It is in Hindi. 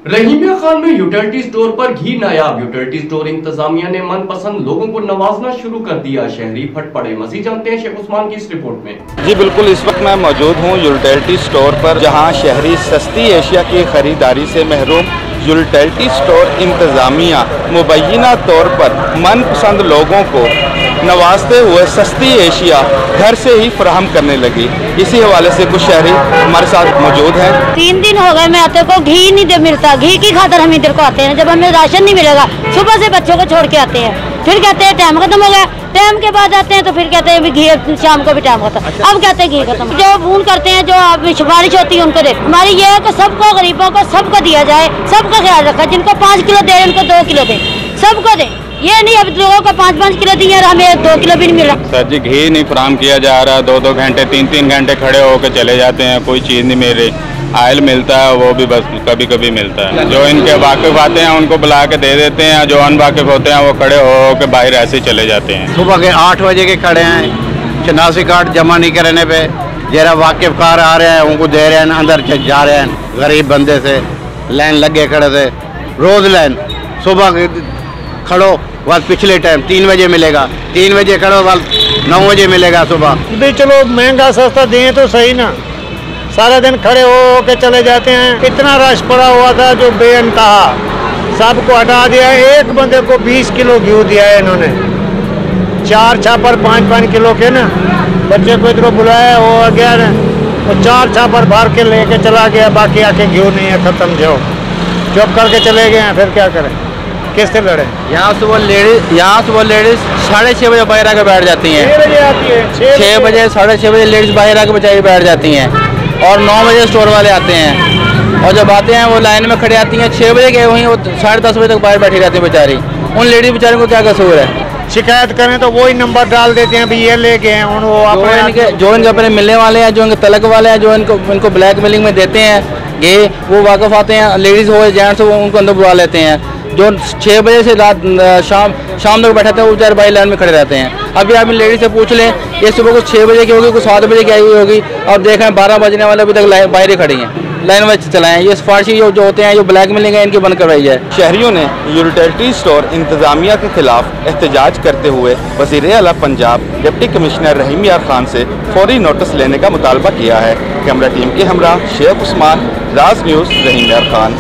रहीमिया खान में यूटिलिटी स्टोर पर घी नायाब। यूटिलिटी स्टोर इंतजामिया ने मनपसंद लोगों को नवाजना शुरू कर दिया। शहरी फट पड़े। मजीद जानते हैं शेख उस्मान की इस रिपोर्ट में। जी बिल्कुल, इस वक्त मैं मौजूद हूँ यूटिलिटी स्टोर पर, जहाँ शहरी सस्ती एशिया की खरीदारी से महरूम। यूटिलिटी स्टोर इंतजामिया मुबैना तौर पर मनपसंद लोगों को नवाजते हुए सस्ती एशिया घर से ही फराहम करने लगी। इसी हवाले से कुछ शहरी हमारे साथ मौजूद हैं। 3 दिन हो गए मैं आते को घी नहीं मिलता। घी की खातर हम इधर को आते हैं। जब हमें राशन नहीं मिलेगा, सुबह से बच्चों को छोड़ के आते हैं, फिर कहते हैं टाइम खत्म हो गया। टाइम के बाद आते हैं तो फिर कहते हैं घी शाम को भी टाइम खत्म। अब कहते हैं घी खत्म। जो फोन करते हैं, जो सिफारिश होती है उनको दे। हमारी ये है कि सबको, गरीबों को सबको दिया जाए, सबका ख्याल रखा। जिनको 5 किलो दे, उनको 2 किलो दे, सबको दे। ये नहीं अब लोगों को 5-5 किलो दिए और हमें 2 किलो भी नहीं मिला। सर जी, घी नहीं फराहम किया जा रहा। 2-2 घंटे 3-3 घंटे खड़े होकर चले जाते हैं, कोई चीज़ नहीं मिल रही। आयल मिलता है, वो भी बस कभी कभी मिलता है। जो इनके वाकिफ आते हैं उनको बुला के दे देते हैं, जो अनवाकिफ होते हैं वो खड़े हो के बाहर ऐसे ही चले जाते हैं। सुबह के 8 बजे के खड़े हैं, शनासी कार्ड जमा नहीं करने पे जरा वाकिफ कार आ रहे हैं, उनको दे रहे हैं, अंदर जा रहे हैं। गरीब बंदे से लाइन लगे खड़े थे, रोज लाइन। सुबह खड़ो, बस पिछले टाइम 3 बजे मिलेगा, 3 बजे खड़ो, बस 9 बजे मिलेगा सुबह। भी चलो महंगा सस्ता दें तो सही ना, सारा दिन खड़े हो के चले जाते हैं। इतना रश पड़ा हुआ था जो बेअंतहा, सबको हटा दिया। एक बंदे को 20 किलो घी दिया है इन्होंने, 4 छापर 5-5 किलो के ना। बच्चे को इधर बुलाया, वो आ गया ना, वो 4 छापर भर के लेके चला गया। बाकी आके घी नहीं है, खत्म। जाओ चुप करके चले गए हैं, फिर क्या करें, किससे लड़े। यहाँ से वो लेडीज 6:30 बजे बाहर आके बैठ जाती हैं। 6 बजे आती है, 6 बजे 6:30 बजे लेडीज बाहर आके बेचारी बैठ जाती हैं, और 9 बजे स्टोर वाले आते हैं। और जब आते हैं वो लाइन में खड़े आती हैं। 6 बजे गए हुई, वो 10:30 बजे तक बाहर बैठी रहती है बेचारी। उन लेडीज बेचारी को क्या कसूर है? शिकायत करें तो वही नंबर डाल देते हैं, भी ये ले गए हैं। जो इनके अपने मिलने वाले हैं, जो इनके तलक वाले हैं, जो इनको ब्लैकमेलिंग में देते हैं ये, वो वाकफ आते हैं। लेडीज़ हो जेंट्स हो, उनको अंदर बुला लेते हैं। जो 6 बजे से रात शाम तक बैठे थे, वो बेचारे बाई लाइन में खड़े रहते हैं। अभी आप इन लेडीज से पूछ लें, ये सुबह को 6 बजे की होगी, कुछ 7 बजे की आई हुई होगी, और देखें 12 बजने वाले अभी तक बाहर ही खड़ी हैं, लाइन में चलाएं। ये सिफारशी जो होते हैं, जो ब्लैकमेलिंग है, इनकी बंद करवाई जाए। शहरियों ने यूटिलिटी स्टोर इंतजामिया के खिलाफ एहतजाज करते हुए वज़ीर आला पंजाब डिप्टी कमिश्नर रहीमिया खान से फौरी नोटिस लेने का मुतालबा किया है। कैमरा टीम के हमरा शेख उस्मान, राज न्यूज़, रहीमिया खान।